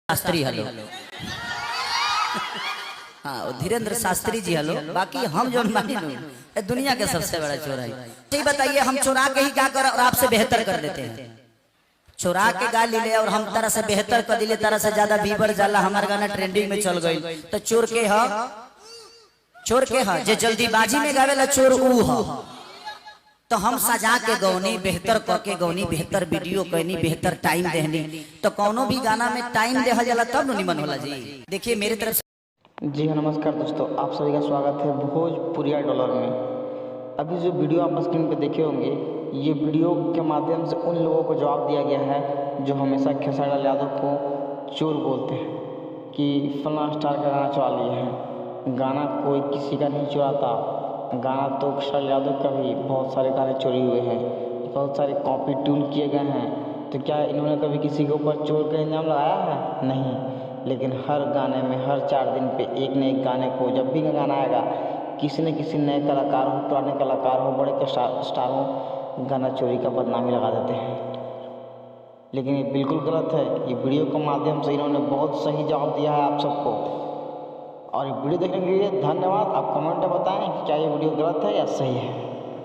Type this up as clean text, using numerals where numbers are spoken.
Shastri hello. हाँ, Dhirendra Shastri ji hello. बाकी हम जो दुनिया के सबसे बड़ा चोर है। ये बताइए, हम चुरा के ही क्या कर और आपसे बेहतर कर देते हैं। चुरा के गा ले और हम तरह से बेहतर कर दिले, तरह से ज्यादा बीबर जाला हमारे गाना ट्रेंडिंग में चल गई। तो चोर के हा जे जल्दीबाजी में गावेला चोर ऊ हा। तो हम सजा के गौनी, बेहतर क के गौनी, बेहतर वीडियो कहनी, बेहतर टाइम देहनी। तो कौनो भी गाना में टाइम देहल जाला तब निमन होला जी। देखिए मेरे तरफ से जी हाँ, नमस्कार दोस्तों, आप सभी का स्वागत है भोजपुरिया डॉलर में। अभी जो वीडियो आप स्क्रीन पर देखे होंगे, ये वीडियो के माध्यम से उन लोगों को जवाब दिया गया है जो हमेशा खेसारी लाल यादव को चोर बोलते हैं कि फलाना स्टार का गाना चुरा लिए हैं। गाना कोई किसी का नहीं चुराता। गाना तो खेसारी यादव का भी बहुत सारे गाने चोरी हुए हैं, बहुत सारे कॉपी ट्यून किए गए हैं। तो क्या इन्होंने कभी किसी के ऊपर चोर का इल्ज़ाम लगाया है? नहीं। लेकिन हर गाने में हर 4 दिन पे एक न एक गाने को, जब भी गाना आएगा, किसी न किसी नए कलाकार हो, पुराने कलाकार हो, बड़े स्टार हो, गाना चोरी का बदनामी लगा देते हैं। लेकिन ये बिल्कुल गलत है। ये वीडियो के माध्यम से इन्होंने बहुत सही जवाब दिया है आप सबको। और ये वीडियो देखने के लिए धन्यवाद। आप कमेंट में बताएं क्या ये वीडियो गलत है या सही है।